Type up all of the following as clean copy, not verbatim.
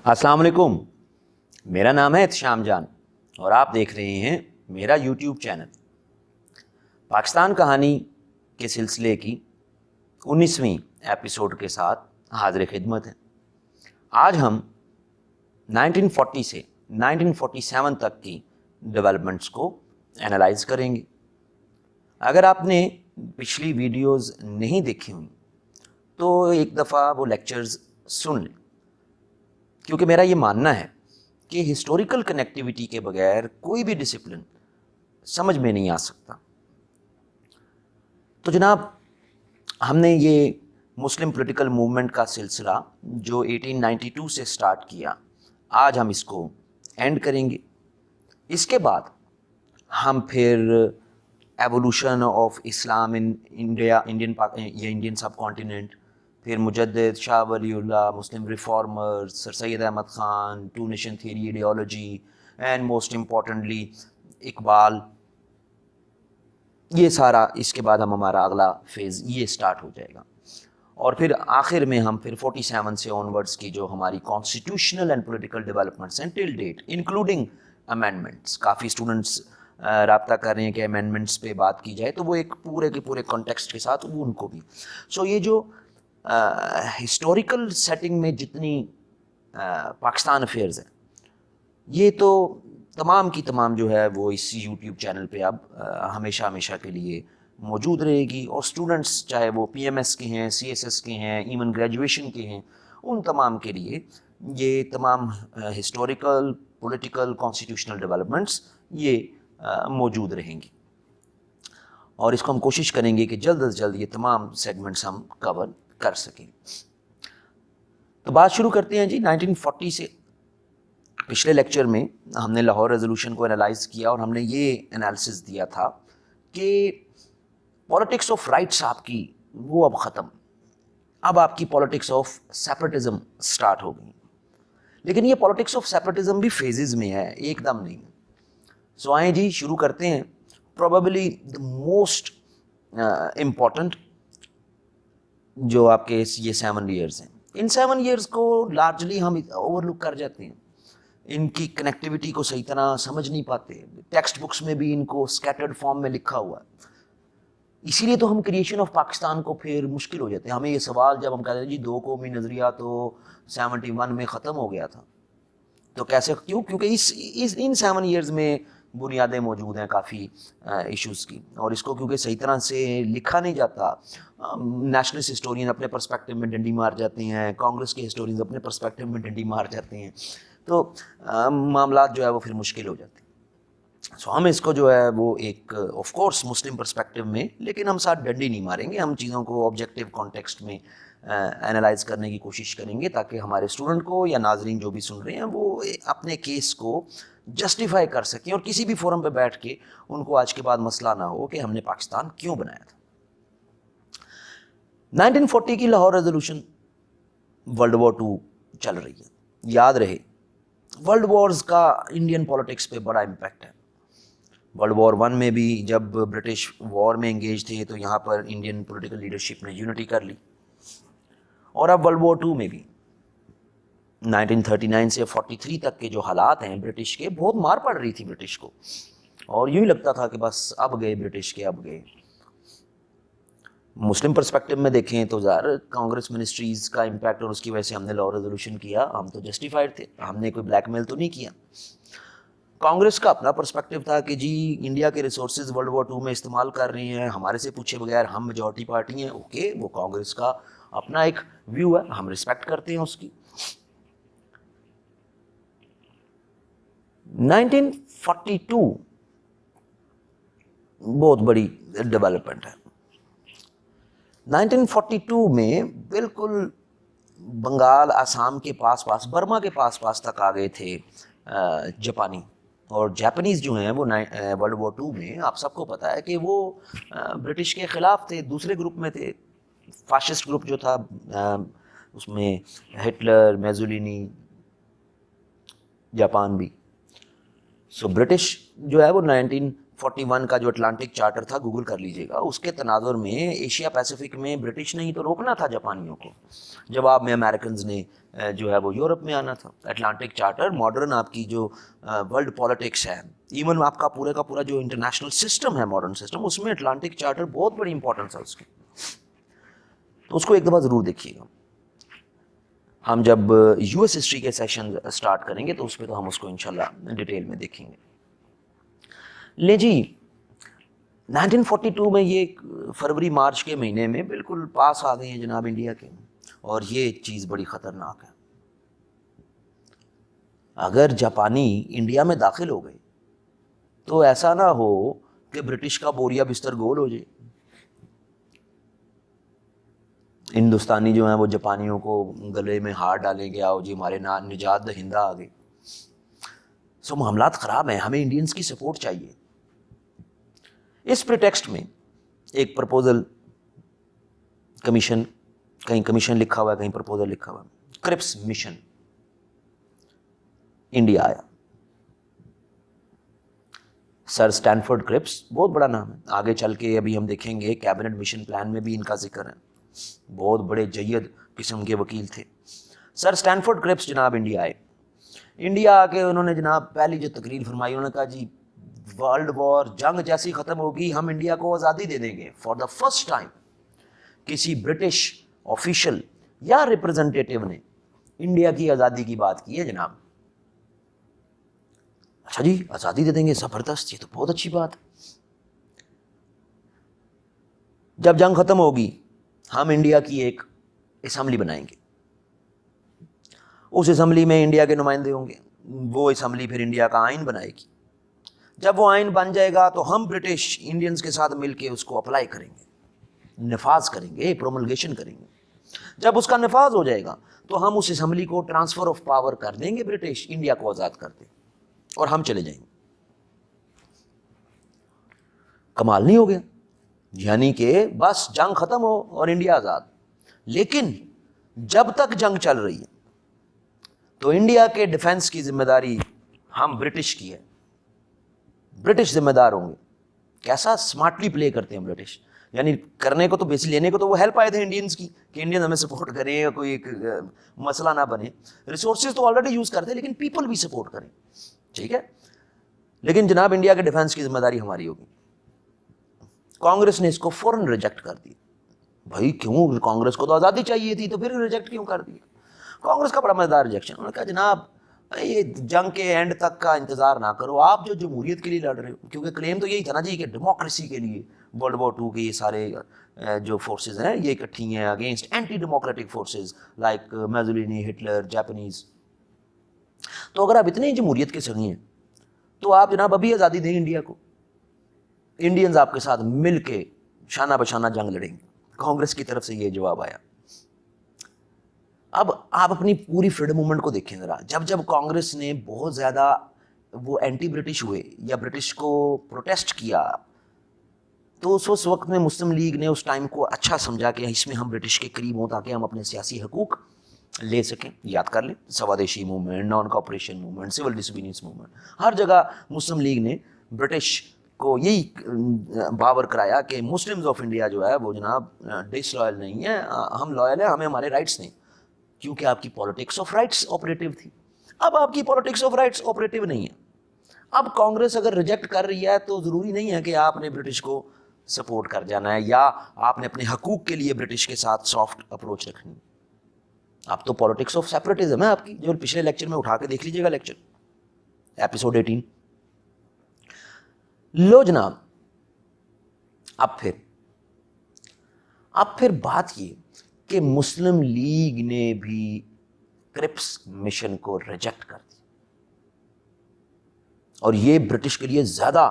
السلام علیکم، میرا نام ہے احتشام جان اور آپ دیکھ رہے ہیں میرا یوٹیوب چینل۔ پاکستان کہانی کے سلسلے کی 19ویں ایپیسوڈ کے ساتھ حاضر خدمت ہیں۔ آج ہم 1940 سے 1947 تک کی ڈیولپمنٹس کو انالائز کریں گے۔ اگر آپ نے پچھلی ویڈیوز نہیں دیکھی ہوئی تو ایک دفعہ وہ لیکچرز سن لیں، کیونکہ میرا یہ ماننا ہے کہ ہسٹوریکل کنیکٹیوٹی کے بغیر کوئی بھی ڈسپلن سمجھ میں نہیں آ سکتا۔ تو جناب، ہم نے یہ مسلم پولیٹیکل موومنٹ کا سلسلہ جو 1892 سے سٹارٹ کیا، آج ہم اس کو اینڈ کریں گے۔ اس کے بعد ہم پھر evolution of Islam in India, Indian subcontinent, پھر مجدد، Shah Waliullah, Muslim reformer, Sir Syed Ahmad Khan, two nation theory ideology, and most importantly Iqbal, یہ سارا اس کے بعد ہمارا اگلا فیز یہ سٹارٹ ہو جائے گا۔ اور پھر آخر میں ہم پھر 47 سے آنورڈس کی جو ہماری کانسٹیٹیوشنل اینڈ پولیٹیکل ڈیولپمنٹس ہیں ٹل ڈیٹ انکلوڈنگ امینڈمنٹس، کافی اسٹوڈنٹس رابطہ کر رہے ہیں کہ امینڈمنٹس پہ بات کی جائے، تو وہ ایک پورے کے پورے کانٹیکسٹ کے ساتھ وہ ان کو بھی۔ سو یہ جو ہسٹوریکل سیٹنگ میں جتنی پاکستان افیئرز ہیں، یہ تو تمام کی تمام جو ہے وہ اس یوٹیوب چینل پہ اب ہمیشہ ہمیشہ کے لیے موجود رہے گی، اور اسٹوڈنٹس چاہے وہ پی ایم ایس کے ہیں، سی ایس ایس کے ہیں، ایون گریجویشن کے ہیں، ان تمام کے لیے یہ تمام ہسٹوریکل، پولیٹیکل، کانسٹیٹیوشنل ڈیولپمنٹس یہ موجود رہیں گی، اور اس کو ہم کوشش کریں گے کہ جلد از جلد یہ تمام سیگمنٹس ہم کور کر سکیں۔ تو بات شروع کرتے ہیں جی 1940 سے۔ پچھلے لیکچر میں ہم نے لاہور ریزولوشن کو انالائز کیا اور ہم نے یہ انالیسس دیا تھا کہ پالیٹکس آف رائٹس آپ کی وہ اب ختم، اب آپ کی پالیٹکس آف سیپریٹزم سٹارٹ ہو گئی۔ لیکن یہ پالیٹکس آف سیپریٹزم بھی فیزز میں ہے، ایک دم نہیں۔ سو آئیں جی شروع کرتے ہیں۔ پروبیبلی دا موسٹ امپورٹنٹ جو آپ کے یہ 7 ایئرز ہیں، ان 7 ایئرز کو لارجلی ہم اوور لک کر جاتے ہیں، ان کی کنیکٹیوٹی کو صحیح طرح سمجھ نہیں پاتے، ٹیکسٹ بکس میں بھی ان کو اسکیٹرڈ فارم میں لکھا ہوا ہے۔ اسی لیے تو ہم کریشن آف پاکستان کو پھر مشکل ہو جاتے ہیں۔ ہمیں یہ سوال جب ہم کہتے ہیں جی 2 قومی نظریہ تو 71 میں ختم ہو گیا تھا، تو کیسے، کیوں؟ کیونکہ ان 7 ایئرز میں بنیادیں موجود ہیں کافی ایشوز کی، اور اس کو کیونکہ صحیح طرح سے لکھا نہیں جاتا، نیشنلسٹ ہسٹورین اپنے پرسپیکٹو میں ڈنڈی مار جاتے ہیں، کانگریس کے ہسٹورینز اپنے پرسپیکٹو میں ڈنڈی مار جاتے ہیں، تو معاملات جو ہے وہ پھر مشکل ہو جاتے ہیں۔ سو ہم اس کو جو ہے وہ ایک آف کورس مسلم پرسپیکٹو میں، لیکن ہم ساتھ ڈنڈی نہیں ماریں گے، ہم چیزوں کو آبجیکٹیو کانٹیکسٹ میں انالائز کرنے کی کوشش کریں گے، تاکہ ہمارے اسٹوڈنٹ کو یا ناظرین جو بھی سن رہے ہیں وہ اپنے کیس کو جسٹیفائی کر سکیں، اور کسی بھی فورم پہ بیٹھ کے ان کو آج کے بعد مسئلہ نہ ہو کہ ہم نے پاکستان کیوں بنایا تھا۔ 1940 کی لاہور ریزولوشن ورلڈ وار 2 چل رہی ہے۔ یاد رہے ورلڈ وارز کا انڈین پالیٹکس پہ بڑا امپیکٹ ہے۔ ورلڈ وار 1 میں بھی جب برٹش وار میں انگیج تھے تو یہاں پر انڈین پولیٹیکل لیڈرشپ نے یونٹی کر لی، اور اب ورلڈ وار 2 میں بھی 1939 سے 43 تک کے جو حالات ہیں برٹش کے، بہت مار پڑ رہی تھی برٹش کو، اور یوں ہی لگتا تھا کہ بس اب گئے برٹش کے، اب گئے۔ مسلم پرسپیکٹو میں دیکھیں تو ظاہر کانگریس منسٹریز کا امپیکٹ، اور اس کی وجہ سے ہم نے لاہور ریزولوشن کیا، ہم تو جسٹیفائڈ تھے، ہم نے کوئی بلیک میل تو نہیں کیا۔ کانگریس کا اپنا پرسپیکٹو تھا کہ جی انڈیا کے ریسورسز ورلڈ وار 2 میں استعمال کر رہے ہیں، ہمارے سے پوچھے بغیر، ہم میجورٹی پارٹی ہیں، اوکے، وہ کانگریس کا اپنا ایک ویو ہے، ہم ریسپیکٹ کرتے ہیں اس کی۔ 1942 بہت بڑی ڈیولپمنٹ ہے۔ 1942 میں بالکل بنگال، آسام کے پاس پاس، برما کے پاس پاس تک آ گئے تھے جاپانی، اور جاپنیز جو ہیں وہ ورلڈ وار 2 میں آپ سب کو پتہ ہے کہ وہ برٹش کے خلاف تھے، دوسرے گروپ میں تھے، فاشسٹ گروپ جو تھا، اس میں ہٹلر، میزولینی، جاپان بھی۔ سو برٹش جو ہے وہ 1941 کا جو اٹلانٹک چارٹر تھا گوگل کر لیجئے گا, اس کے تناظر میں ایشیا پیسیفک میں برٹش نے ہی تو روکنا تھا جاپانیوں کو, جواب میں امریکنز نے جو ہے وہ یورپ میں آنا تھا. اٹلانٹک چارٹر ماڈرن آپ کی جو ورلڈ پالیٹکس ہے, ایون آپ کا پورے کا پورا جو انٹرنیشنل سسٹم ہے ماڈرن سسٹم, اس میں اٹلانٹک چارٹر بہت بڑی امپورٹنس ہے اس کی. تو اس کو ایک دفعہ ضرور دیکھیے گا. ہم جب یو ایس ہسٹری کے سیشن سٹارٹ کریں گے تو اس پہ تو ہم اس کو انشاءاللہ ڈیٹیل میں دیکھیں گے. لے جی 1942 میں یہ فروری مارچ کے مہینے میں بالکل پاس آ گئے ہیں جناب انڈیا کے, اور یہ چیز بڑی خطرناک ہے. اگر جاپانی انڈیا میں داخل ہو گئے تو ایسا نہ ہو کہ برٹش کا بوریا بستر گول ہو جائے. ہندوستانی جو ہیں وہ جاپانیوں کو گلے میں ہار ڈالیں گے, آؤ جی ہمارے نجات دہندہ آ گئے. سو معاملات خراب ہیں, ہمیں انڈینز کی سپورٹ چاہیے. اس پریٹیکسٹ میں ایک پرپوزل کمیشن, کہیں کمیشن لکھا ہوا ہے کہیں پرپوزل لکھا ہوا ہے, کرپس مشن انڈیا آیا. سر اسٹینفورڈ کرپس بہت بڑا نام ہے, آگے چل کے ابھی ہم دیکھیں گے کیبنٹ مشن پلان میں بھی ان کا ذکر ہے. بہت بڑے جید قسم کے وکیل تھے. سر اسٹینفورڈ کرپس جناب انڈیا آئے. انڈیا آ کے انہوں نے جناب پہلی جو تقریر فرمائی, انہوں نے کہا جی ورلڈ وار جنگ جیسی ختم ہوگی, ہم انڈیا کو آزادی دے دیں گے. فار دا فرسٹ ٹائم کسی برٹش آفیشل یا ریپرزنٹیٹیو نے انڈیا کی آزادی کی بات کی ہے جناب. اچھا جی آزادی دے دیں گے, زبردست, یہ تو بہت اچھی بات. جب جنگ ختم ہوگی ہم انڈیا کی ایک اسمبلی بنائیں گے, اس اسمبلی میں انڈیا کے نمائندے ہوں گے, وہ اسمبلی پھر انڈیا کا آئین بنائے گی. جب وہ آئین بن جائے گا تو ہم برٹش انڈینز کے ساتھ مل کے اس کو اپلائی کریں گے, نفاذ کریں گے, پروملگیشن کریں گے. جب اس کا نفاذ ہو جائے گا تو ہم اس اسمبلی کو ٹرانسفر آف پاور کر دیں گے, برٹش انڈیا کو آزاد کر دیں اور ہم چلے جائیں گے. کمال نہیں ہو گیا؟ یعنی کہ بس جنگ ختم ہو اور انڈیا آزاد. لیکن جب تک جنگ چل رہی ہے تو انڈیا کے ڈیفنس کی ذمہ داری ہم برٹش کی ہے, برٹش ذمہ دار ہوں گے. کیسا سمارٹلی پلے کرتے ہیں برٹش, یعنی کرنے کو تو بیسی لینے کو تو وہ ہیلپ آئے تھے انڈینز کی کہ انڈین ہمیں سپورٹ کریں, کوئی ایک مسئلہ نہ بنے. ریسورسز تو آلریڈی یوز کرتے لیکن پیپل بھی سپورٹ کریں, ٹھیک ہے. لیکن جناب انڈیا کے ڈیفنس کی ذمہ داری ہماری ہوگی. کانگریس نے اس کو فوراً ریجیکٹ کر دیا. بھائی کیوں, کانگریس کو تو آزادی چاہیے تھی تو پھر ریجیکٹ کیوں کر دیا؟ کانگریس کا بڑا مزیدار ریجیکشن. انہوں نے کہا جناب یہ جنگ کے اینڈ تک کا انتظار نہ کرو, آپ جو جمہوریت کے لیے لڑ رہے ہو, کیونکہ کلیم تو یہی تھا نا جی کہ ڈیموکریسی کے لیے ورلڈ وار 2 کے یہ سارے جو فورسز ہیں یہ اکٹھی ہیں against anti democratic forces like Mussolini, Hitler, Japanese. تو اگر آپ اتنے جمہوریت کے سنی ہیں تو آپ جناب ابھی آزادی دیں انڈیا کو, انڈینز آپ کے ساتھ مل کے شانہ بشانہ جنگ لڑیں گے. کانگریس کی طرف سے یہ جواب آیا. اب آپ اپنی پوری فریڈم موومنٹ کو دیکھیں ذرا. جب جب کانگریس نے بہت زیادہ وہ اینٹی برٹش ہوئے یا برٹش کو پروٹیسٹ کیا تو اس وقت میں مسلم لیگ نے اس ٹائم کو اچھا سمجھا کہ اس میں ہم برٹش کے قریب ہوں تاکہ ہم اپنے سیاسی حقوق لے سکیں. یاد کر لیں Swadeshi movement, non cooperation movement, civil disobedience movement, ہر جگہ مسلم لیگ نے برٹش کو یہی باور کرایا کہ مسلمز آف انڈیا جو ہے وہ جناب ڈس لائل نہیں ہے, ہم لائل ہیں, ہمیں ہمارے رائٹس نہیں, کیونکہ آپ کی پالیٹکس آف رائٹس آپریٹو تھی. اب آپ کی پالیٹکس آف رائٹس آپریٹو نہیں ہے. اب کانگریس اگر ریجیکٹ کر رہی ہے تو ضروری نہیں ہے کہ آپ نے برٹش کو سپورٹ کر جانا ہے یا آپ نے اپنے حقوق کے لیے برٹش کے ساتھ سافٹ اپروچ رکھنی. آپ تو پالیٹکس آف سیپریٹزم ہے آپ کی, جو پچھلے لیکچر میں اٹھا کے دیکھ لیجیے گا, لیکچر ایپیسوڈ 18. لو جناب اب پھر بات یہ کہ مسلم لیگ نے بھی کرپس مشن کو ریجیکٹ کر دیا اور یہ برٹش کے لیے زیادہ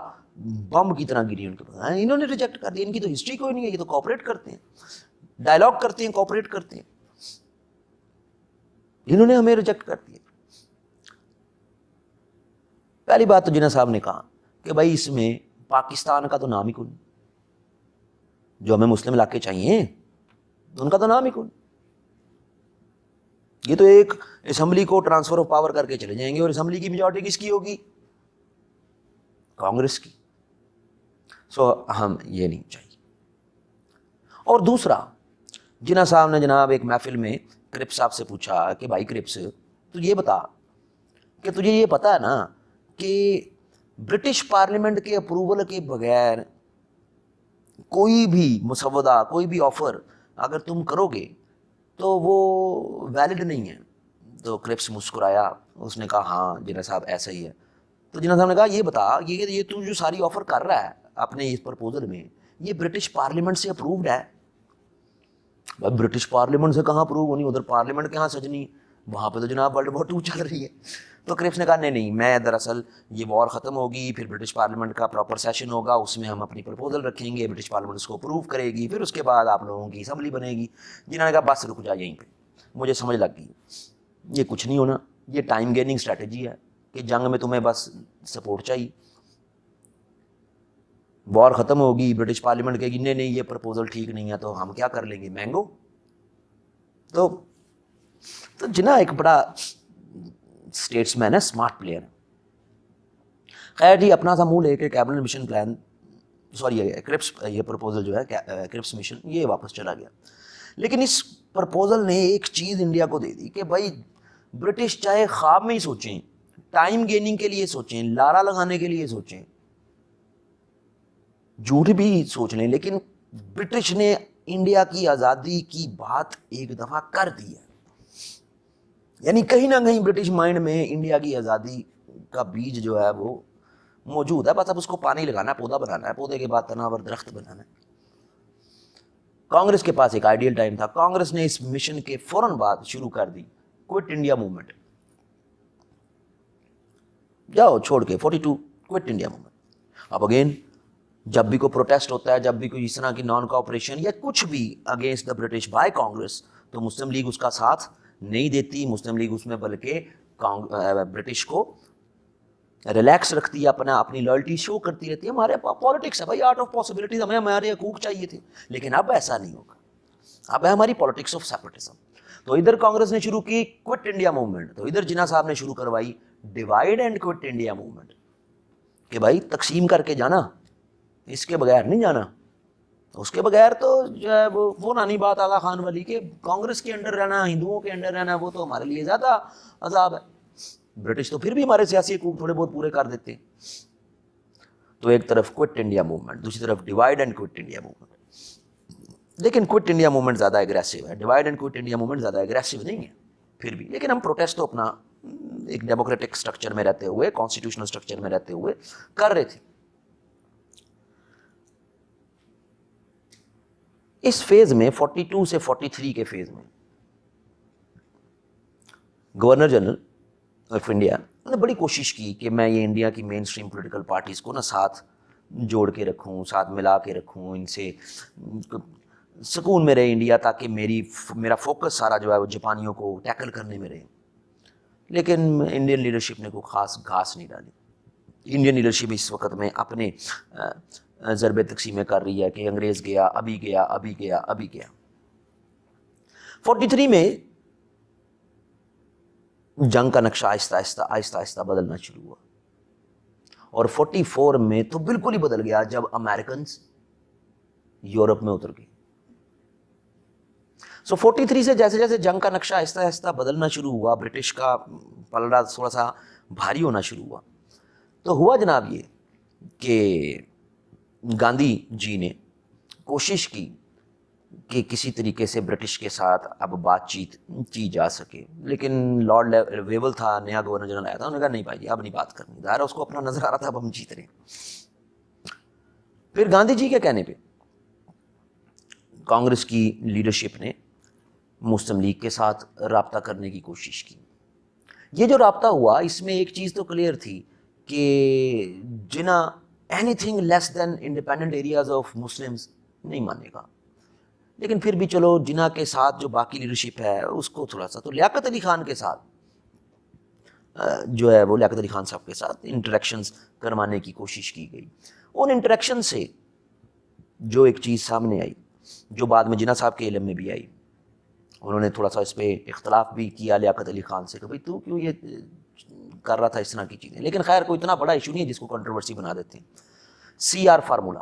بم کی طرح گری ان کے پاس. انہوں نے ریجیکٹ کر دیا, ان کی تو ہسٹری کوئی نہیں ہے, یہ تو کوآپریٹ کرتے ہیں, ڈائلاگ کرتے ہیں, کوآپریٹ کرتے ہیں. انہوں نے ہمیں ریجیکٹ کر دیا. پہلی بات تو جناح صاحب نے کہا کہ بھائی اس میں پاکستان کا تو نام ہی کون, جو ہمیں مسلم علاقے چاہیے ان کا تو نام ہی کون. یہ تو ایک اسمبلی کو ٹرانسفر آف پاور کر کے چلے جائیں گے اور اسمبلی کی میجورٹی کس کی ہوگی؟ کانگریس کی. سو ہم یہ نہیں چاہیے. اور دوسرا جناح صاحب نے جناب ایک محفل میں کرپس صاحب سے پوچھا کہ بھائی کرپس تو یہ بتا کہ تجھے یہ پتا ہے نا کہ برٹش پارلیمنٹ کے اپروول کے بغیر کوئی بھی مسودہ کوئی بھی آفر اگر تم کرو گے تو وہ ویلڈ نہیں ہے. تو کرپس مسکرایا, اس نے کہا ہاں جناح صاحب ایسا ہی ہے. تو جناح صاحب نے کہا یہ بتا یہ تو جو ساری آفر کر رہا ہے اپنے اس پرپوزل میں یہ برٹش پارلیمنٹ سے اپرووڈ ہے؟ برٹش پارلیمنٹ سے کہاں اپروو ہونی, ادھر پارلیمنٹ کہاں سجنی, وہاں پہ تو جناب ورلڈ وار 2 چل رہی ہے. تو کرپس نے کہا نہیں میں دراصل یہ وار ختم ہوگی پھر برٹش پارلیمنٹ کا پراپر سیشن ہوگا, اس میں ہم اپنی پرپوزل رکھیں گے, برٹش پارلیمنٹ اس کو اپروو کرے گی, پھر اس کے بعد آپ لوگوں کی اسمبلی بنے گی. جنہوں نے کہا بس رک جا یہیں پہ, مجھے سمجھ لگ گئی یہ کچھ نہیں ہونا, یہ ٹائم گیننگ اسٹریٹجی ہے کہ جنگ میں تمہیں بس سپورٹ چاہیے, وار ختم ہوگی برٹش پارلیمنٹ کہے گی نہیں یہ پرپوزل ٹھیک نہیں ہے تو ہم کیا کر لیں گے مینگو. تو جناح ایک بڑا اسٹیٹس مین ہے, اسمارٹ پلیئر ہے. خیر جی اپنا سا منہ لے کے کیبنٹ مشن پلان کرپس یہ پرپوزل جو ہے کرپس مشن یہ واپس چلا گیا. لیکن اس پرپوزل نے ایک چیز انڈیا کو دے دی کہ بھائی برٹش چاہے خواب میں ہی سوچیں, ٹائم گیننگ کے لیے سوچیں, لارا لگانے کے لیے سوچیں, جھوٹ بھی سوچ لیں, لیکن برٹش نے انڈیا کی آزادی کی بات ایک دفعہ کر دی ہے. یعنی کہیں نہ کہیں برٹش مائنڈ میں انڈیا کی آزادی کا بیج جو ہے وہ موجود ہے, بس اب اس کو پانی لگانا ہے, پودا بنانا ہے, پودے کے بعد تناور درخت بنانا ہے. کانگریس کے پاس ایک آئیڈیل ٹائم تھا, کانگریس نے اس مشن کے فوراً بعد شروع کر دی کوئٹ انڈیا موومنٹ. جاؤ چھوڑ کے 42 کوئٹ انڈیا موومنٹ. اب اگین جب بھی کوئی پروٹیسٹ ہوتا ہے, جب بھی کوئی اس طرح کی نان کوآپریشن یا کچھ بھی against the British by Congress, تو مسلم لیگ اس کا ساتھ نہیں دیتی. مسلم لیگ اس میں بلکہ برٹش کو ریلیکس رکھتی ہے, اپنی لائلٹی شو کرتی رہتی ہے. ہمارے پالیٹکس ہے بھائی, آرٹ آف پاسبلٹیز, ہمیں ہمارے حقوق چاہیے تھے, لیکن اب ایسا نہیں ہوگا. اب ہے ہماری پالیٹکس آف سیپریٹزم. تو ادھر کانگریس نے شروع کی کوئٹ انڈیا موومنٹ, تو ادھر جناح صاحب نے شروع کروائی divide and quit India movement کہ بھائی تقسیم کر کے جانا, اس کے بغیر نہیں جانا. اس کے بغیر تو جو ہے وہ پرانی بات آغا خان والی کہ کانگریس کے انڈر رہنا, ہندوؤں کے انڈر رہنا, وہ تو ہمارے لیے زیادہ عذاب ہے. برٹش تو پھر بھی ہمارے سیاسی حقوق تھوڑے بہت پورے کر دیتے. تو ایک طرف کوئٹ انڈیا موومنٹ, دوسری طرف divide and quit India movement. لیکن کوئٹ انڈیا موومنٹ زیادہ اگریسو ہے, divide and quit India movement زیادہ اگریسو نہیں ہے پھر بھی. لیکن ہم پروٹیسٹ تو اپنا ایک ڈیموکریٹک اسٹرکچر میں رہتے ہوئے, کانسٹیٹیوشنل اسٹرکچر میں رہتے ہوئے کر رہے تھے. اس فیز میں 42 سے 43 کے فیز میں گورنر جنرل آف انڈیا نے بڑی کوشش کی کہ میں یہ انڈیا کی مین اسٹریم پولیٹیکل پارٹیز کو نا ساتھ جوڑ کے رکھوں, ساتھ ملا کے رکھوں, ان سے سکون میں رہے انڈیا, تاکہ میرا فوکس سارا جو ہے وہ جاپانیوں کو ٹیکل کرنے میں رہے. لیکن انڈین لیڈرشپ نے کوئی خاص گھاس نہیں ڈالی. انڈین لیڈرشپ اس وقت میں اپنے ضرب تقسیمیں کر رہی ہے کہ انگریز گیا, ابھی گیا, ابھی گیا, ابھی گیا. 43 میں جنگ کا نقشہ آہستہ آہستہ آہستہ آہستہ بدلنا شروع ہوا, اور 44 میں تو بالکل ہی بدل گیا جب امریکنز یورپ میں اتر گئے. سو 43 سے جیسے جیسے جنگ کا نقشہ آہستہ آہستہ بدلنا شروع ہوا, برٹش کا پلڑا تھوڑا سا بھاری ہونا شروع ہوا. تو ہوا جناب یہ کہ گاندھی جی نے کوشش کی کہ کسی طریقے سے برٹش کے ساتھ اب بات چیت کی جا سکے. لیکن لارڈ ویول تھا, نیا گورنر جنرل آیا تھا, انہوں نے کہا نہیں بھائی اب نہیں بات کرنی. ظاہر ہے اس کو اپنا نظر آ رہا تھا اب ہم جیت رہے ہیں. پھر گاندھی جی کے کہنے پہ کانگریس کی لیڈرشپ نے مسلم لیگ کے ساتھ رابطہ کرنے کی کوشش کی. یہ جو رابطہ ہوا اس میں ایک چیز تو کلیئر تھی کہ Jinnah anything less than independent areas of Muslims نہیں مانے گا. لیکن پھر بھی چلو جناح کے ساتھ جو باقی لیڈرشپ ہے اس کو تھوڑا سا, تو لیاقت علی خان کے ساتھ جو ہے وہ لیاقت علی خان صاحب کے ساتھ انٹریکشنز کروانے کی کوشش کی گئی. ان انٹریکشن سے جو ایک چیز سامنے آئی, جو بعد میں جناح صاحب کے علم میں بھی آئی, انہوں نے تھوڑا سا اس پہ اختلاف بھی کیا لیاقت علی خان سے کہ بھائی تو کیوں یہ کر رہا تھا اس طرح کی چیزیں. لیکن خیر کوئی اتنا بڑا ایشو نہیں ہے جس کو کنٹروورسی بنا دیتے ہیں. CR فارمولا,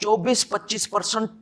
24-25%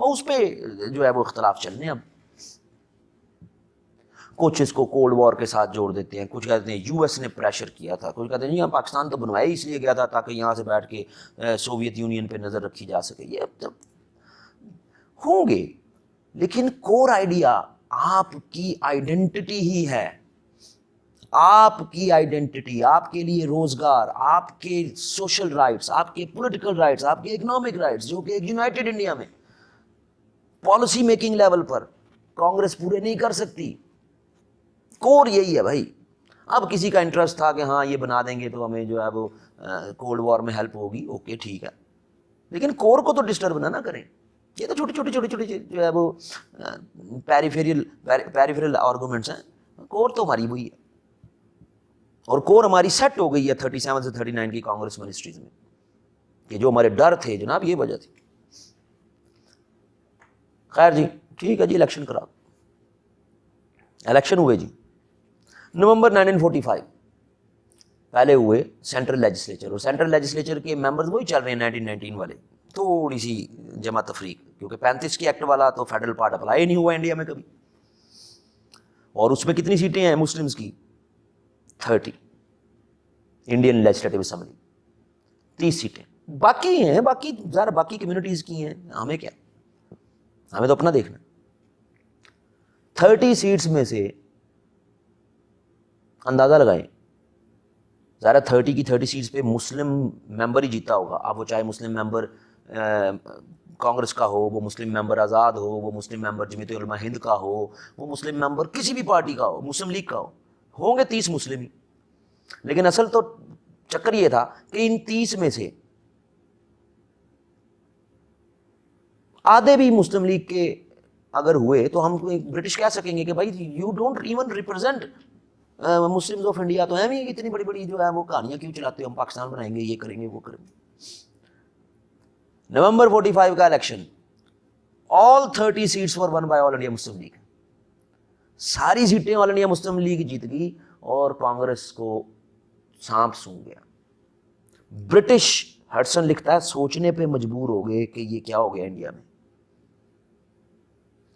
وہ اس پہ جو ہے وہ اختلاف چلنے. اب کچھ اس کو کولڈ وار کے ساتھ جوڑ دیتے ہیں, کچھ کہتے ہیں یو ایس نے پریشر کیا تھا, کچھ کہتے ہیں یہاں پاکستان تو بنوایا ہی اس لیے گیا تھا تاکہ یہاں سے بیٹھ کے سوویت یونین پہ نظر رکھی جا سکے. یہ اب ہوں گے, لیکن کور آئیڈیا آپ کی آئیڈینٹی ہی ہے. آپ کی آئیڈینٹی, آپ کے لیے روزگار, آپ کے سوشل رائٹس, آپ کے پولیٹیکل رائٹس, آپ کے اکنامک رائٹس, جو کہ ایک یونائٹڈ انڈیا میں پالیسی میکنگ لیول پر کانگریس پورے نہیں کر سکتی. کور یہی ہے بھائی. اب کسی کا انٹرسٹ تھا کہ ہاں یہ بنا دیں گے تو ہمیں جو ہے وہ کولڈ وار میں ہیلپ ہوگی, اوکے ٹھیک ہے, لیکن کور کو تو ڈسٹرب نہ کریں. یہ تو چھوٹی چھوٹی جو ہے وہ پیریفرل آرگومنٹس ہیں. کور تو ہماری وہی ہے, اور کور ہماری سیٹ ہو گئی ہے 37 سے 39 کی کانگریس منسٹریز میں, کہ جو ہمارے ڈر تھے جناب یہ وجہ تھی. خیر جی ٹھیک ہے جی, الیکشن کرا, الیکشن ہوئے جی نومبر 1945. پہلے ہوئے سینٹرل لیجسلیچر, اور سینٹرل لیجسلیچر کے ممبرز وہی چل رہے ہیں 1919 والے, تھوڑی سی جمع تفریق, کیونکہ 35 کی ایکٹ والا تو فیڈرل پارٹ اپلائی نہیں ہوا انڈیا میں کبھی. اور اس میں کتنی سیٹیں ہیں مسلمز کی؟ 30. انڈین لیجسلیٹو اسمبلی 30 سیٹیں. باقی ہیں, باقی ذرا باقی کمیونٹیز کی ہیں, ہمیں کیا, ہمیں تو اپنا دیکھنا. 30 سیٹس میں سے اندازہ لگائیں, ظاہر 30 کی 30 سیٹس پہ مسلم ممبر ہی جیتا ہوگا. اب وہ چاہے مسلم ممبر کانگریس کا ہو, وہ مسلم ممبر آزاد ہو, وہ مسلم ممبر جمعیت علماء ہند کا ہو, وہ مسلم ممبر کسی بھی پارٹی کا ہو, مسلم لیگ کا ہو, ہوں گے 30 مسلم ہی. لیکن اصل تو چکر یہ تھا کہ ان 30 میں سے آدھے بھی مسلم لیگ کے اگر ہوئے تو ہم برٹش کہہ سکیں گے کہ بھائی you don't even represent Muslims of India. تو ہیں اتنی بڑی بڑی جو ہے وہ کہانیاں کیوں چلاتے ہو, ہم پاکستان بنائیں گے, یہ کریں گے, وہ کریں گے. نومبر 45 کا election, all 30 seats were won by all India Muslim league. ساری سیٹیں آل انڈیا مسلم لیگ جیت گئی اور کانگریس کو سانپ سونگ گیا. برٹش ہڈسن لکھتا ہے سوچنے پہ مجبور ہو گئے کہ یہ کیا ہو گیا انڈیا میں.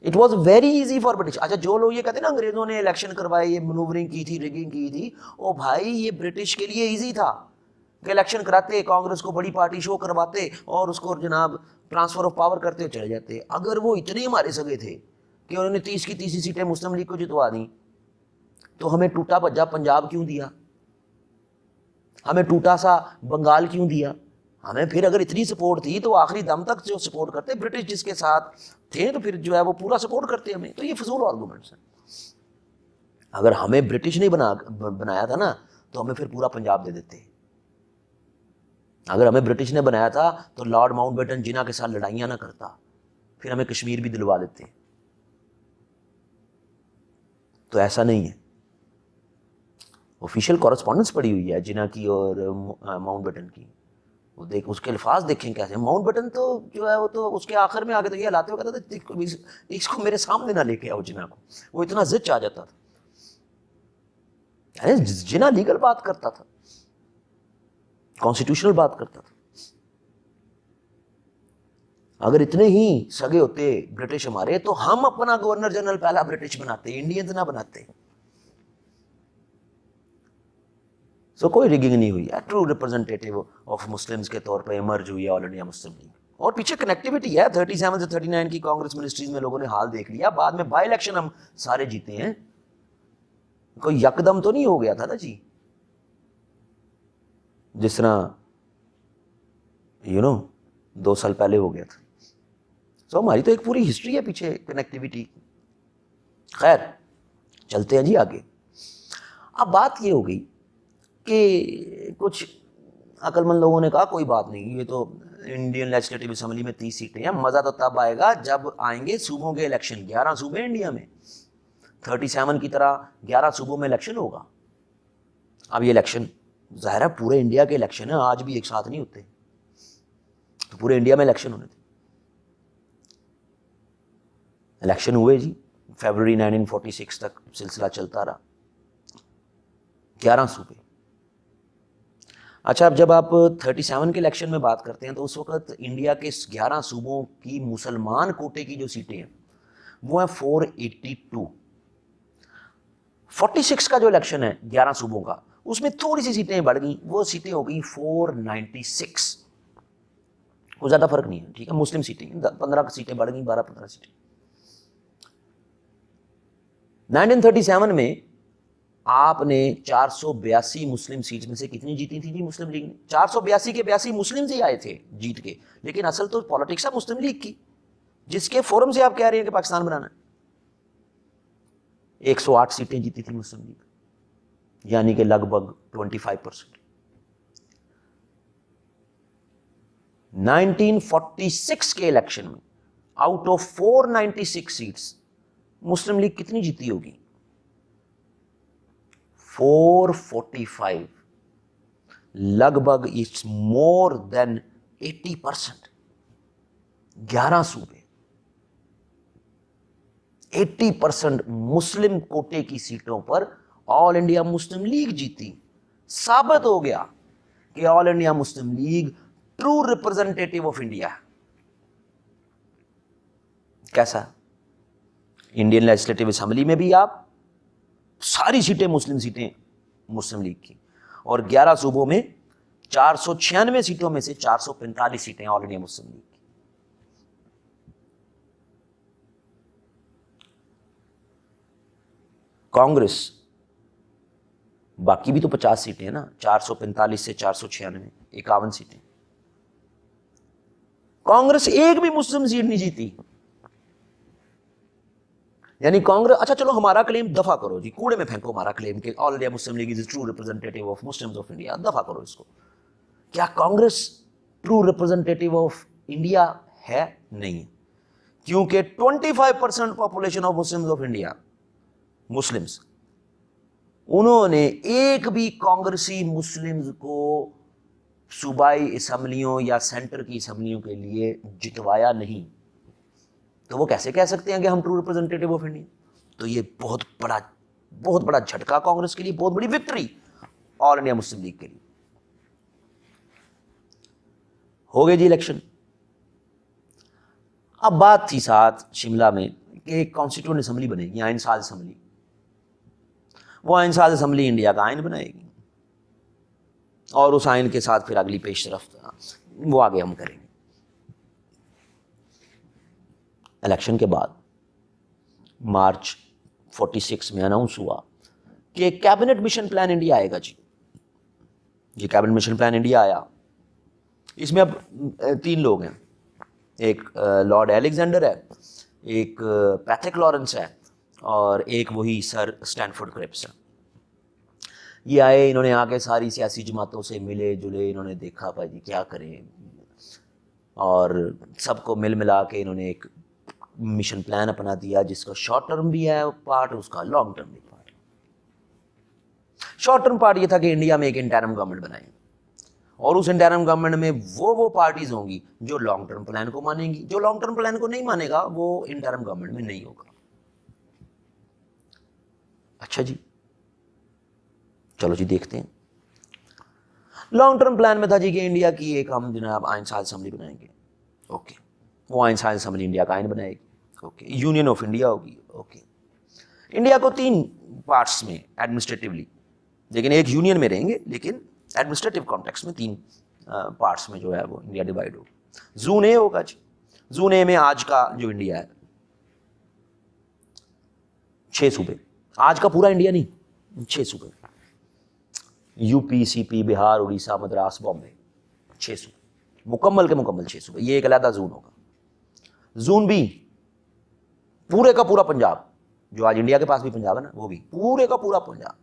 It was very easy for British. اچھا جو لوگ یہ کہتے ہیں نا انگریزوں نے الیکشن کروائے, یہ منورنگ کی تھی, ریگنگ کی تھی, او بھائی یہ برٹش کے لیے ایزی تھا کہ الیکشن کراتے, کانگریس کو بڑی پارٹی شو کرواتے اور اس کو جناب ٹرانسفر آف پاور کرتے چلے جاتے. اگر وہ اتنے ہمارے سگے تھے کہ انہوں نے 30 کی 30 سیٹیں مسلم لیگ کو جتوا دیں, تو ہمیں ٹوٹا بھجا پنجاب کیوں دیا, ہمیں ٹوٹا سا بنگال کیوں دیا؟ ہمیں پھر اگر اتنی سپورٹ تھی تو آخری دم تک جو سپورٹ کرتے, برٹش جس کے ساتھ تھے تو پھر جو ہے وہ پورا سپورٹ کرتے ہمیں. تو یہ فضول آرگومنٹس ہیں. اگر ہمیں برٹش نہیں بنایا تھا نا تو ہمیں پھر پورا پنجاب دے دیتے. اگر ہمیں برٹش نے بنایا تھا تو لارڈ ماؤنٹ بیٹن جنہ کے ساتھ لڑائیاں نہ کرتا, پھر ہمیں کشمیر بھی دلوا دیتے. تو ایسا نہیں ہے. آفیشیل کورسپونڈنس پڑی ہوئی ہے جنہ کی اور ماؤنٹ بیٹن کی, وہ دیکھ اس کے الفاظ دیکھیں کیسے. ماؤنٹ بیٹن تو جو ہے وہ تو اس کے آخر میں آگے تو یہ ہلاتے ہوئے کہتا تھا اس کو میرے سامنے نہ لے کے آؤ جنہ کو, وہ اتنا زچ آ جاتا تھا. یعنی جنہ لیگل بات کرتا تھا, کانسٹیٹیوشنل بات کرتا تھا. اگر اتنے ہی سگے ہوتے برٹش ہمارے تو ہم اپنا گورنر جنرل پہلا برٹش بناتے, انڈینز نہ بناتے. سو کوئی ریگنگ نہیں ہوئی ہے. ٹرو ریپرزنٹیٹیو آف مسلمز کے طور پہ ایمرج ہوئی ہے آل انڈیا مسلم لیگ. اور پیچھے کنیکٹیوٹی ہے 37 سے 39 کی کانگریس منسٹریز میں لوگوں نے حال دیکھ لیا. بعد میں بائی الیکشن ہم سارے جیتے ہیں, کوئی یکدم تو نہیں ہو گیا تھا نا جی, جس طرح 2 سال پہلے ہو گیا تھا. سو ہماری تو ایک پوری ہسٹری ہے پیچھے کنیکٹیوٹی. خیر چلتے ہیں جی آگے. اب بات یہ ہو گئی کہ کچھ عقل مند لوگوں نے کہا کوئی بات نہیں, یہ تو انڈین لیجسلیٹو اسمبلی میں 30 سیٹیں ہیں, مزہ تو تب آئے گا جب آئیں گے صوبوں کے الیکشن. 11 صوبے انڈیا میں, 37 کی طرح 11 صوبوں میں الیکشن ہوگا. اب یہ الیکشن ظاہر ہے پورے انڈیا کے الیکشن ہیں, آج بھی ایک ساتھ نہیں ہوتے, تو پورے انڈیا میں الیکشن ہونے تھے. الیکشن ہوئے جی, فیبرری 1946 تک سلسلہ چلتا رہا. 11 صوبے. اچھا اب جب آپ 37 کے الیکشن میں بات کرتے ہیں تو اس وقت انڈیا کے 11 صوبوں کی مسلمان کوٹے کی جو سیٹیں ہیں وہ ہیں 482. 46 کا جو الیکشن ہے 11 صوبوں کا اس میں تھوڑی سی سیٹیں بڑھ گئیں, وہ سیٹیں ہو گئی 496. کوئی زیادہ فرق نہیں ہے, ٹھیک ہے, مسلم سیٹیں 15 سیٹیں بڑھ گئیں, 12-15 سیٹیں. 1937 میں آپ نے 482 مسلم سیٹس میں سے کتنی جیتی تھی جی مسلم لیگ نے؟ 482 کے 82 مسلم ہی آئے تھے جیت کے, لیکن اصل تو پالیٹکس ہے مسلم لیگ کی, جس کے فورم سے آپ کہہ رہے ہیں کہ پاکستان بنانا ہے. 108 سیٹیں جیتی تھی مسلم لیگ, یعنی کہ لگ بھگ 25%. 1946 کے الیکشن میں out of 496 seats Muslim League کتنی جیتی ہوگی؟ 445. لگ بھگ اٹس مور دین 80%. 11 صوبے 80% مسلم کوٹے کی سیٹوں پر آل انڈیا مسلم لیگ جیتی. ثابت ہو گیا کہ All India Muslim League true representative of India. کیسا؟ انڈین لیجسلیٹو اسمبلی میں بھی آپ ساری سیٹیں مسلم لیگ کی, اور 11 صوبوں میں 496 سیٹوں میں سے 445 سیٹیں آل انڈیا مسلم لیگ کی. کانگریس باقی بھی تو 50 سیٹیں ہیں نا, 445 سے 496 51 سیٹیں. کانگریس ایک بھی مسلم سیٹ نہیں جیتی. یعنی کانگریس, اچھا چلو ہمارا کلیم دفع کرو جی, کوڑے میں پھینکو ہمارا کلیم کہ All India Muslim League is true representative of Muslims of India, دفع کرو اس کو. کیا Congress true representative of India ہے؟ نہیں, کیونکہ 25% population of Muslims of India Muslims, انہوں نے ایک بھی کانگریسی مسلمز کو صوبائی اسمبلیوں یا سینٹر کی اسمبلیوں کے لیے جتوایا نہیں. تو وہ کیسے کہہ سکتے ہیں کہ ہم ٹرو ریپرزینٹیٹیو آف انڈیا؟ تو یہ بہت بڑا جھٹکا کانگریس کے لیے, بہت بڑی وکٹری آل انڈیا مسلم لیگ کے لیے. ہو گئے جی الیکشن. اب بات تھی ساتھ شملہ میں کہ ایک کانسٹیٹیوئنٹ اسمبلی بنے گی, آئین ساز اسمبلی. وہ آئین ساز اسمبلی انڈیا کا آئین بنائے گی, اور اس آئین کے ساتھ پھر اگلی پیش رفت وہ آگے ہم کریں گے. الیکشن کے بعد مارچ 46 میں اناؤنس ہوا کہ کیبنٹ مشن پلان انڈیا آئے گا جی. یہ کیبنٹ مشن پلان انڈیا آیا. اس میں اب 3 لوگ ہیں, ایک لارڈ الیگزینڈر ہے, ایک پیٹرک لارنس ہے, اور ایک وہی سر اسٹینفورڈ کرپس ہے. یہ آئے, انہوں نے آ کے ساری سیاسی جماعتوں سے ملے جلے, انہوں نے دیکھا بھائی جی کیا کریں, اور سب کو ملا کے انہوں نے ایک مشن پلان اپنا دیا, جس کا شارٹ ٹرم بھی ہے پارٹ, اس کا لانگ ٹرم بھی پارٹ. شارٹ ٹرم پارٹ یہ تھا کہ انڈیا میں ایک انٹرم گورنمنٹ بنائیں, اور اس انٹرم گورنمنٹ میں وہ پارٹیز ہوں گی جو لانگ ٹرم پلان کو مانیں گی. جو لانگ ٹرم پلان کو نہیں مانے گا وہ انٹرم گورنمنٹ میں نہیں ہوگا. اچھا جی, چلو جی دیکھتے ہیں. لانگ ٹرم پلان میں تھا جی کہ انڈیا کی ایک ہم جناب آئین ساز اسمبلی بنائیں گے. اوکے, وہ آئین ساز اسمبلی انڈیا کا آئین بنائے گی. اوکے, یونین آف انڈیا ہوگی. اوکے, انڈیا کو 3 پارٹس میں ایڈمنسٹریٹولی, لیکن ایک یونین میں رہیں گے, لیکن ایڈمنسٹریٹو کانٹیکس میں 3 پارٹس میں جو ہے وہ انڈیا ڈیوائڈ ہوگا. زون اے ہوگا جی. زون اے میں آج کا جو انڈیا ہے 6 صوبے, آج کا پورا انڈیا نہیں, 6 صوبے, یو پی, سی پی, بہار, اڑیسہ, مدراس, بامبے, 6 صوبے, مکمل کے مکمل 6 صوبے. یہ ایک علیحدہ زون ہوگا. زون بی پورے کا پورا پنجاب, جو آج انڈیا کے پاس بھی پنجاب ہے نا, وہ بھی پورے کا پورا پنجاب,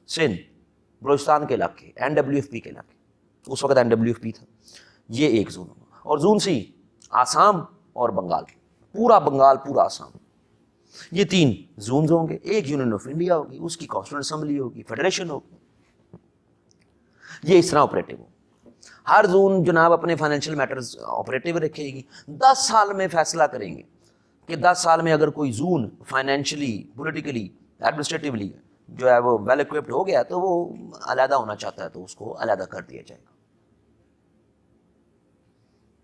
سندھ, بلوچستان کے علاقے, NWFP کے علاقے, اس وقت NWFP تھا, یہ ایک زون ہوگا. اور زون سی آسام اور بنگال, پورا بنگال, پورا آسام. یہ 3 زونز ہوں گے. ایک یونین آف انڈیا ہوگی, اس کی کانسٹیٹیوئنٹ اسمبلی ہوگی, فیڈریشن ہوگی. یہ اس طرح آپریٹو ہو. ہر زون جناب اپنے فائنینشیل میٹرز آپریٹو رکھے گی. 10 سال میں فیصلہ کریں گے کہ 10 سال میں اگر کوئی زون فائنینشلی, پولیٹیکلی, ایڈمنسٹریٹولی جو ہے وہ ویل اکوپڈ ہو گیا تو وہ علیحدہ ہونا چاہتا ہے تو اس کو علیحدہ کر دیا جائے گا.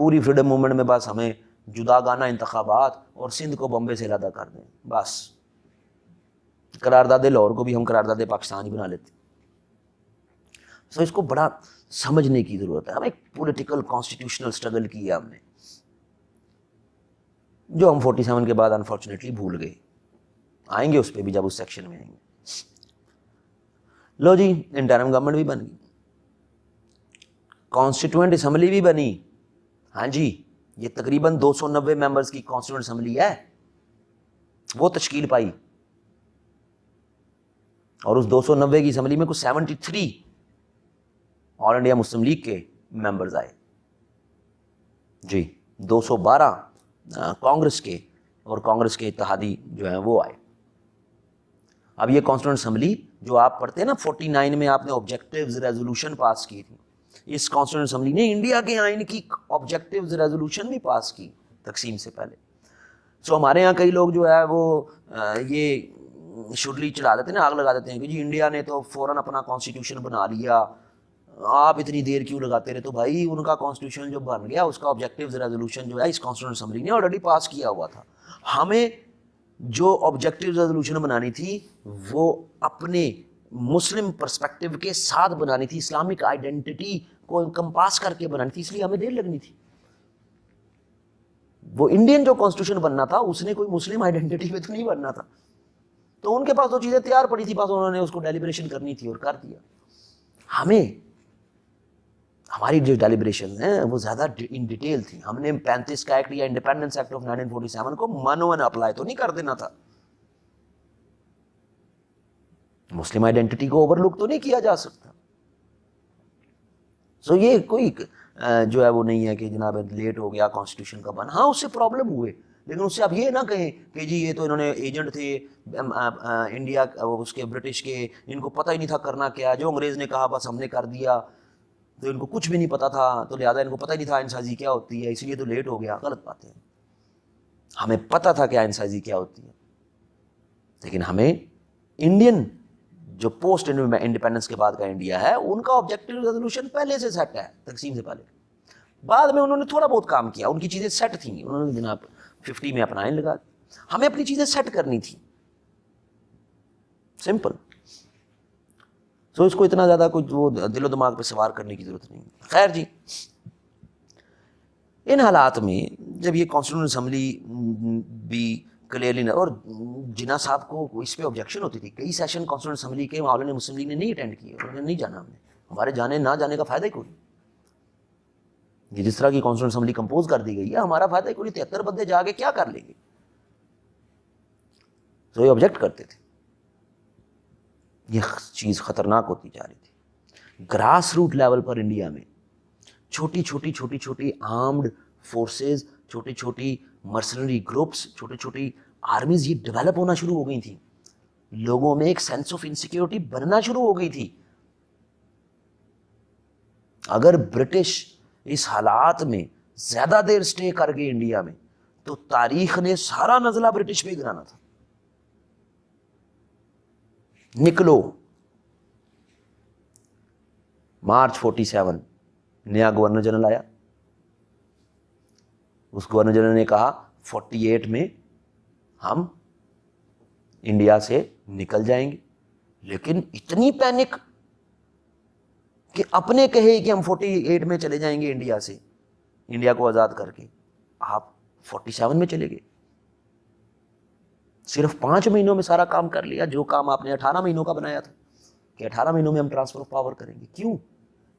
پوری فریڈم موومنٹ میں بس ہمیں جداگانہ انتخابات اور سندھ کو بمبے سے علیحدہ کر دیں، بس قرارداد لاہور کو بھی ہم قرارداد پاکستان ہی بنا لیتے. سو اس کو بڑا سمجھنے کی ضرورت ہے. ہم ایک پولیٹیکل کانسٹیٹیوشنل اسٹرگل کی ہے ہم نے، جو ہم 47 کے بعد انفارچونیٹلی بھول گئے. آئیں گے اس پہ بھی جب اس سیکشن میں آئیں گے. لو جی، انٹرم گورنمنٹ بھی بن گئی، کانسٹیٹوئنٹ اسمبلی بھی بنی. ہاں جی، یہ تقریباً 290 ممبرز کی کانسٹیٹوئنٹ اسمبلی ہے، وہ تشکیل پائی. اور اس 290 کی اسمبلی میں کچھ 73 آل انڈیا مسلم لیگ کے ممبرز آئے جی، 212 کانگریس کے، اور کانگریس کے اتحادی جو ہیں وہ آئے. اب یہ کانسٹیٹوئنٹ اسمبلی جو آپ پڑھتے ہیں نا 49 میں آپ نے آبجیکٹیوز ریزولوشن پاس کی تھی، اس کانسٹیٹیوشن اسمبلی نے انڈیا کے آئین کی آبجیکٹیوز ریزولوشن بھی پاس کی تقسیم سے پہلے. سو ہمارے یہاں کئی لوگ جو ہے وہ یہ شڈلی چڑھا دیتے ہیں نا، آگ لگا دیتے ہیں کہ جی انڈیا نے تو فوراً اپنا کانسٹیٹیوشن بنا لیا، آپ اتنی دیر کیوں لگاتے رہے. تو بھائی ان کا کانسٹیٹیوشن جو بن گیا، اس کا آبجیکٹیوز ریزولوشن جو ہے اس کانسٹیٹیوشن اسمبلی نے آلریڈی پاس کیا ہوا تھا. ہمیں جو آبجیکٹیو ریزولوشن بنانی تھی وہ اپنے مسلم پرسپیکٹو کے ساتھ بنانی تھی، اسلامک آئیڈینٹی کو انکمپاس کر کے بنانی تھی، اس لیے ہمیں دیر لگنی تھی. وہ انڈین جو کانسٹیٹیوشن بننا تھا اس نے کوئی مسلم آئیڈینٹی میں تو نہیں بننا تھا. تو ان کے پاس وہ چیزیں تیار پڑی تھی، بس انہوں نے اس کو ڈیلیبریشن کرنی تھی اور کر دیا. ہمیں ہماری جو ڈیلیبریشن ہیں وہ زیادہ ان ڈیٹیل تھی. ہم نے 35 کا ایکٹ یا انڈیپینڈنس ایکٹ آف 1947 کو مانوئن اپلائی تو نہیں کر دینا تھا، مسلم آئیڈینٹی کو اوور لک تو نہیں کیا جا سکتا. سو یہ کوئی جو ہے وہ نہیں ہے کہ جناب لیٹ ہو گیا کانسٹیٹیوشن کا بنا. ہاں اس سے پرابلم ہوئے، لیکن اس سے آپ یہ نہ کہیں کہ جی یہ تو انہوں نے ایجنٹ تھے انڈیا اس کے برٹش کے، ان کو پتہ ہی نہیں تھا کرنا کیا، جو انگریز نے کہا بس ہم نے کر دیا، تو ان کو کچھ بھی نہیں پتا تھا، تو لہٰذا ان کو پتہ ہی نہیں تھا آئین سازی کیا ہوتی ہے، اس لیے تو لیٹ ہو گیا. غلط بات ہے. ہمیں پتہ تھا کہ آئین سازی کیا ہوتی ہے، لیکن ہمیں انڈین جو پوسٹ انڈیپینڈنس کے بعد کا انڈیا ہے ان کا آبجیکٹیو ریزولوشن پہلے سے سیٹ ہے تقسیم سے پہلے. بعد میں انہوں نے تھوڑا بہت کام کیا، ان کی چیزیں سیٹ تھیں، انہوں نے جناب 50 میں اپنا آئین لگا. ہمیں اپنی چیزیں سیٹ کرنی تھی، سمپل. سو اس کو اتنا زیادہ کچھ وہ دل و دماغ پہ سوار کرنے کی ضرورت نہیں. خیر جی، ان حالات میں جب یہ کانسٹیٹیوشن اسمبلی بھی کلیئرلی، اور جناح صاحب کو اس پہ آبجیکشن ہوتی تھی، کئی سیشن کانسٹیٹیوشن اسمبلی کے آل انڈیا مسلم لیگ نے نہیں اٹینڈ کیے، انہوں نے نہیں جانا. ہمارے جانے نہ جانے کا فائدہ ہی کوئی. یہ جس طرح کی کانسٹیٹیوشن اسمبلی کمپوز کر دی گئی ہے، ہمارا فائدہ ہی کوئی. 73 بندے جا کے کیا کر لیں گے؟ تو یہ آبجیکٹ کرتے تھے. یہ چیز خطرناک ہوتی جا رہی تھی. گراس روٹ لیول پر انڈیا میں چھوٹی چھوٹی آرمڈ فورسز، چھوٹی چھوٹی مرسنری گروپس، چھوٹی چھوٹی آرمیز یہ ڈیولپ ہونا شروع ہو گئی تھیں. لوگوں میں ایک سینس آف انسیکیورٹی بننا شروع ہو گئی تھی. اگر برٹش اس حالات میں زیادہ دیر سٹے کر گئے انڈیا میں تو تاریخ نے سارا نزلہ برٹش پہ گرانا تھا. نکلو. مارچ 47 نیا گورنر جنرل آیا. اس گورنر جنرل نے کہا 48 میں ہم انڈیا سے نکل جائیں گے، لیکن اتنی پینک کہ اپنے کہے کہ ہم 48 میں چلے جائیں گے انڈیا سے، انڈیا کو آزاد کر کے. آپ 47 میں چلے گئے. صرف 5 مہینوں میں سارا کام کر لیا جو کام آپ نے 18 مہینوں کا بنایا تھا کہ 18 مہینوں میں ہم ٹرانسفر آف پاور کریں گے. کیوں؟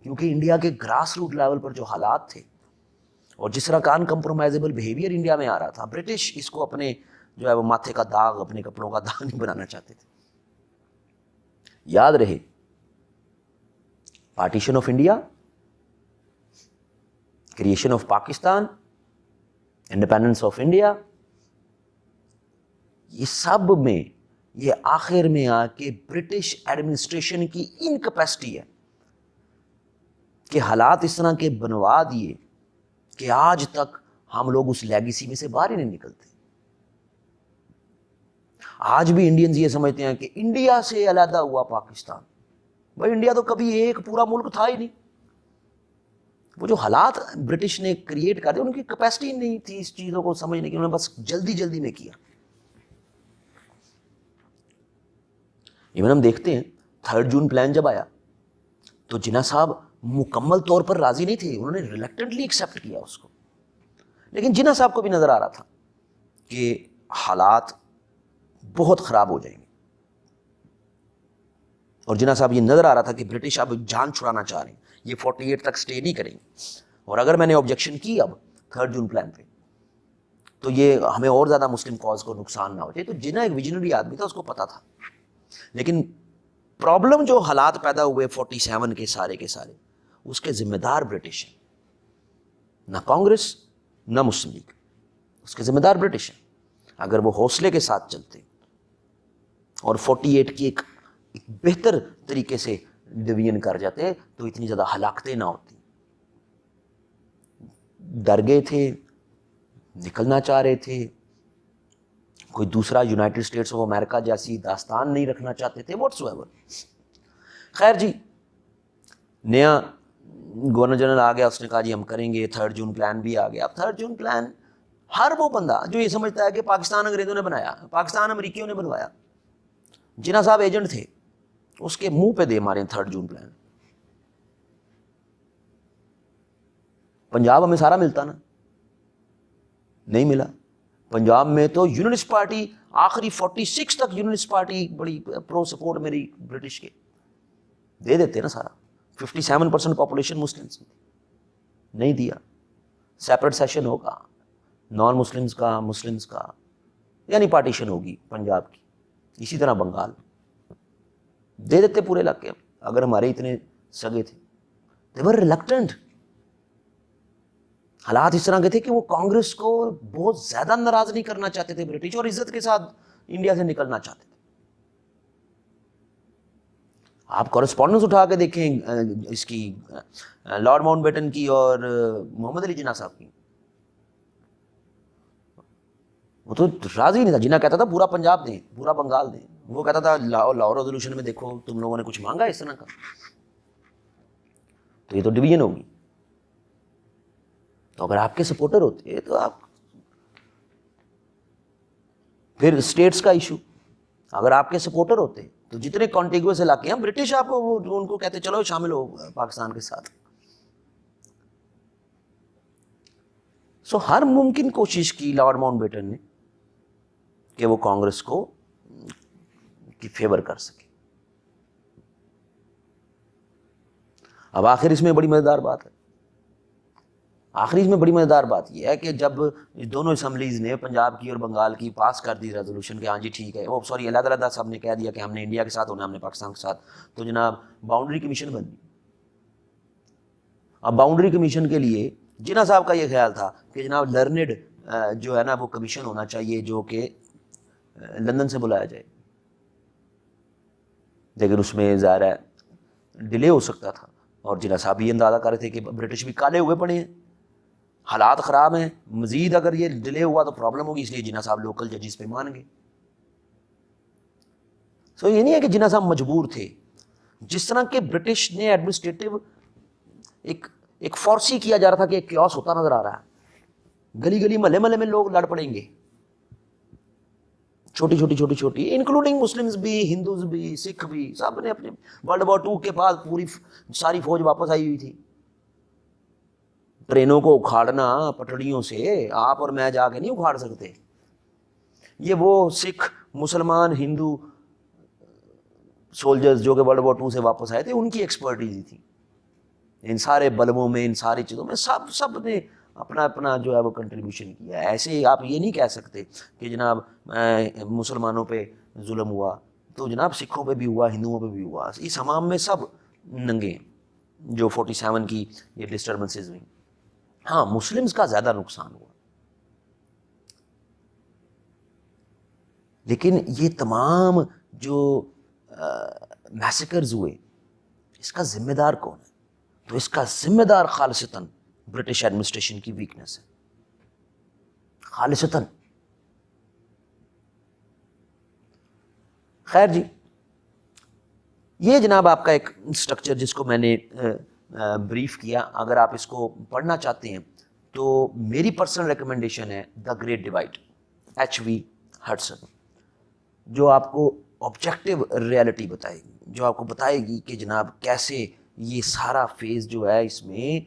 کیونکہ انڈیا کے گراس روٹ لیول پر جو حالات تھے اور جس طرح کا ان کمپرومائزیبل بیہیویئر انڈیا میں آ رہا تھا، برٹش اس کو اپنے جو ہے وہ ماتھے کا داغ، اپنے کپڑوں کا داغ نہیں بنانا چاہتے تھے. یاد رہے، partition of India, creation of Pakistan, independence of India, یہ سب میں یہ آخر میں آ کے برٹش ایڈمنسٹریشن کی انکیپیسٹی ہے کہ حالات اس طرح کے بنوا دیے کہ آج تک ہم لوگ اس لیگیسی میں سے باہر ہی نہیں نکلتے. آج بھی انڈینز یہ سمجھتے ہیں کہ انڈیا سے علیحدہ ہوا پاکستان. بھائی انڈیا تو کبھی ایک پورا ملک تھا ہی نہیں. وہ جو حالات برٹش نے کریٹ کر دے، ان کی کیپیسٹی نہیں تھی اس چیزوں کو سمجھنے کی، انہوں نے بس جلدی جلدی میں کیا. ایون ہم دیکھتے ہیں 3 جون پلان جب آیا تو جناح صاحب مکمل طور پر راضی نہیں تھے، انہوں نے ریلیکٹنٹلی ایکسیپٹ کیا اس کو، لیکن جناح صاحب کو بھی نظر آ رہا تھا کہ حالات بہت خراب ہو جائیں گے، اور جناح صاحب یہ نظر آ رہا تھا کہ برٹش اب جان چھڑانا چاہ رہے ہیں، یہ 48 تک سٹے نہیں کریں گے، اور اگر میں نے آبجیکشن کی اب 3 جون پلان پہ تو یہ ہمیں اور زیادہ مسلم کاز کو نقصان نہ ہو جائے. تو جناح ایک ویژنری آدمی تھا، اس کو پتا تھا. لیکن پرابلم جو حالات پیدا ہوئے 47 کے سارے اس کے ذمہ دار برٹش ہیں، نہ کانگریس نہ مسلم لیگ، اس کے ذمہ دار برٹش ہیں. اگر وہ حوصلے کے ساتھ چلتے اور 48 کی ایک بہتر طریقے سے ڈویژن کر جاتے تو اتنی زیادہ ہلاکتیں نہ ہوتی. ڈر گئے تھے، نکلنا چاہ رہے تھے، کوئی دوسرا یونائٹڈ اسٹیٹس آف امریکہ جیسی داستان نہیں رکھنا چاہتے تھے واٹس ایور. خیر جی، نیا گورنر جنرل آ گیا، اس نے کہا جی ہم کریں گے. 3 جون پلان بھی آ گیا. اب 3 جون پلان ہر وہ بندہ جو یہ سمجھتا ہے کہ پاکستان انگریزوں نے بنایا، پاکستان امریکیوں نے بنوایا، جناح صاحب ایجنٹ تھے، اس کے منہ پہ دے مارے 3 جون پلان. پنجاب ہمیں سارا ملتا نا، نہیں ملا. پنجاب میں تو یونینسٹ پارٹی آخری 46 تک یونینسٹ پارٹی بڑی پرو سپورٹ میری برٹش کے دے دیتے نا سارا. 57% پاپولیشن مسلمس نہیں دیا. سیپریٹ سیشن ہوگا نان مسلمس کا مسلمس کا، یعنی پارٹیشن ہوگی پنجاب کی. اسی طرح بنگال دے دیتے پورے علاقے. اگر ہمارے اتنے سگے تھے they were reluctant. حالات اس طرح کے تھے کہ وہ کانگریس کو بہت زیادہ ناراض نہیں کرنا چاہتے تھے برٹش، اور عزت کے ساتھ انڈیا سے نکلنا چاہتے تھے. آپ کورسپونڈنس اٹھا کے دیکھیں اس کی لارڈ ماؤنٹ بیٹن کی اور محمد علی جناح صاحب کی، وہ تو راضی نہیں تھا. جناح کہتا تھا پورا پنجاب دیں، پورا بنگال دیں. وہ کہتا تھا لاہور ریزولوشن میں دیکھو تم لوگوں نے کچھ مانگا اس طرح کا، تو یہ تو ڈویژن ہوگی. تو اگر آپ کے سپورٹر ہوتے تو آپ پھر اسٹیٹس کا ایشو، اگر آپ کے سپورٹر ہوتے تو جتنے کانٹیگوس علاقے ہیں برٹش آپ کو ان کو کہتے چلو شامل ہو پاکستان کے ساتھ. سو ہر ممکن کوشش کی لارڈ ماؤنٹ بیٹن نے کہ وہ کانگریس کو کی فیور کر سکے. اب آخر اس میں بڑی مزیدار بات ہے، آخری اس میں بڑی مزیدار بات یہ ہے کہ جب دونوں اسمبلیز نے پنجاب کی اور بنگال کی پاس کر دی ریزولوشن کہ ہاں جی ٹھیک ہے، وہ سوری علیحدہ سب نے کہہ دیا کہ ہم نے انڈیا کے ساتھ ہونا، ہم نے پاکستان کے ساتھ، تو جناب باؤنڈری کمیشن بنی. اب باؤنڈری کمیشن کے لیے جناح صاحب کا یہ خیال تھا کہ جناب لرنڈ جو ہے نا وہ کمیشن ہونا چاہیے جو کہ لندن سے بلایا جائے، لیکن اس میں ظاہر ہے ڈیلے ہو سکتا تھا. اور جناح صاحب یہ اندازہ کر رہے تھے کہ برٹش بھی کالے ہوئے پڑے ہیں، حالات خراب ہیں، مزید اگر یہ ڈیلے ہوا تو پرابلم ہوگی، اس لیے جناح صاحب لوکل ججز پہ مان گئے. سو یہ نہیں ہے کہ جناح صاحب مجبور تھے. جس طرح کہ برٹش نے ایڈمنسٹریٹو ایک فورسی کیا جا رہا تھا کہ ایک کیوس ہوتا نظر آ رہا ہے، گلی گلی محلے محلے میں لوگ لڑ پڑیں گے، چھوٹی انکلوڈنگ مسلمز بھی، ہندوز بھی، سکھ بھی، سب نے اپنے ورلڈ وار 2 کے بعد پوری ساری فوج واپس آئی ہوئی تھی. ٹرینوں کو اکھاڑنا پٹڑیوں سے آپ اور میں جا کے نہیں اکھاڑ سکتے. یہ وہ سکھ مسلمان ہندو سولجرز جو کہ ورلڈ وار 2 سے واپس آئے تھے، ان کی ایکسپرٹیز ہی تھی ان سارے بلبوں میں، ان ساری چیزوں میں. سب نے اپنا اپنا جو ہے وہ کنٹریبیوشن کیا. ایسے آپ یہ نہیں کہہ سکتے کہ جناب مسلمانوں پہ ظلم ہوا تو جناب سکھوں پہ بھی ہوا، ہندوؤں پہ بھی ہوا. اس ہمام میں سب ننگے جو 47 کی یہ ڈسٹربنسز ہوئی. ہاں مسلمز کا زیادہ نقصان ہوا، لیکن یہ تمام جو میسیکرز ہوئے اس کا ذمہ دار کون ہے؟ تو اس کا ذمہ دار خالصتاً برٹش ایڈمنسٹریشن کی ویکنس ہے، خالصتاً. خیر جی، یہ جناب آپ کا ایک اسٹرکچر جس کو میں نے بریف کیا. اگر آپ اس کو پڑھنا چاہتے ہیں تو میری پرسنل ریکمنڈیشن ہے the great divide, H.V. Hudson, جو آپ کو آبجیکٹیو ریئلٹی بتائے گی، جو آپ کو بتائے گی کہ جناب کیسے یہ سارا فیز جو ہے اس میں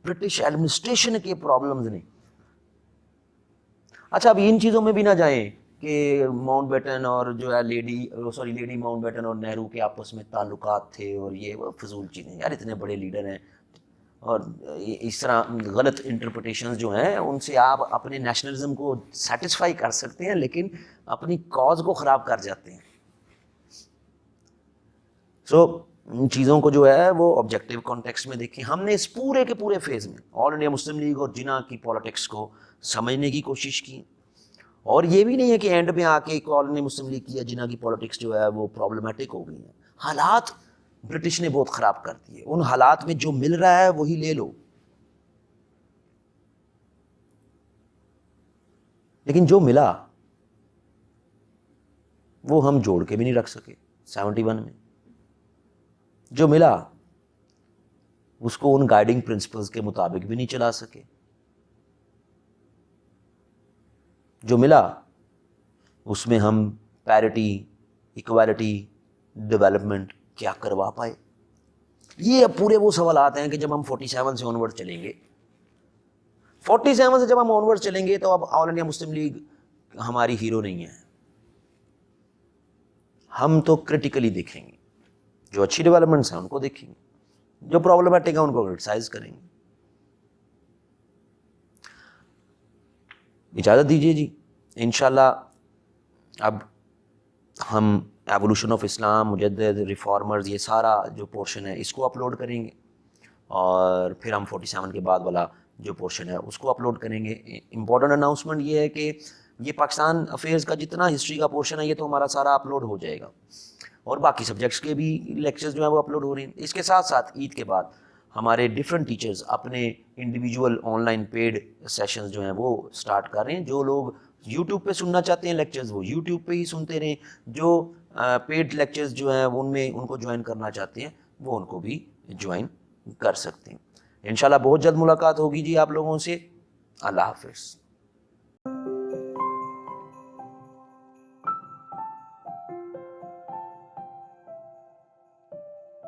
برٹش ایڈمنسٹریشن کے پرابلمز نے. اچھا اب ان چیزوں میں بھی نہ جائیں کہ ماؤنٹ بیٹن اور جو ہے لیڈی ماؤنٹ بیٹن اور نہرو کے آپس میں تعلقات تھے اور یہ وہ فضول چیزیں. یار اتنے بڑے لیڈر ہیں اور اس طرح غلط انٹرپریٹیشنز جو ہیں ان سے آپ اپنے نیشنلزم کو سیٹسفائی کر سکتے ہیں لیکن اپنی کاز کو خراب کر جاتے ہیں. سو ان چیزوں کو جو ہے وہ آبجیکٹیو کانٹیکسٹ میں دیکھیں. ہم نے اس پورے کے پورے فیز میں آل انڈیا مسلم لیگ اور جناح کی پالیٹکس کو سمجھنے کی کوشش کی. اور یہ بھی نہیں ہے کہ اینڈ میں آ کے آل انڈیا مسلم لیگ کی یا جناح کی پالیٹکس جو ہے وہ پرابلمٹک ہو گئی ہیں. حالات برٹش نے بہت خراب کر دیے. ان حالات میں جو مل رہا ہے وہی لے لو، لیکن جو ملا وہ ہم جوڑ کے بھی نہیں رکھ سکے. 71 میں جو ملا اس کو ان گائیڈنگ پرنسپلز کے مطابق بھی نہیں چلا سکے. جو ملا اس میں ہم پیرٹی، ایکوالٹی، ڈیولپمنٹ کیا کروا پائے. یہ اب پورے وہ سوالات ہیں کہ جب ہم 47 سے آن ورڈ چلیں گے، 47 سے جب ہم آن ورڈ چلیں گے تو اب آل انڈیا مسلم لیگ ہماری ہیرو نہیں ہے. ہم تو کرٹیکلی دیکھیں گے، جو اچھی ڈیولپمنٹس ہیں ان کو دیکھیں گے، جو پرابلمٹک ہیں ان کو کرٹیسائز کریں گے. اجازت دیجیے جی، انشاءاللہ اب ہم ایوولوشن آف اسلام، مجدد، ریفارمرز، یہ سارا جو پورشن ہے اس کو اپلوڈ کریں گے اور پھر ہم 47 کے بعد والا جو پورشن ہے اس کو اپلوڈ کریں گے. امپورٹنٹ اناؤنسمنٹ یہ ہے کہ یہ پاکستان افیئرز کا جتنا ہسٹری کا پورشن ہے یہ تو ہمارا سارا اپلوڈ ہو جائے گا اور باقی سبجیکٹس کے بھی لیکچرز جو ہیں وہ اپلوڈ ہو رہے ہیں. اس کے ساتھ ساتھ عید کے بعد ہمارے ڈفرینٹ ٹیچرز اپنے individual online paid sessions جو ہیں وہ سٹارٹ کر رہے ہیں. جو لوگ یوٹیوب پہ سننا چاہتے ہیں لیکچرز وہ یوٹیوب پہ ہی سنتے رہیں، جو پیڈ لیکچرز جو ہیں ان کو جوائن کرنا چاہتے ہیں وہ ان کو بھی جوائن کر سکتے ہیں. انشاءاللہ بہت جلد ملاقات ہوگی جی آپ لوگوں سے. اللہ حافظ.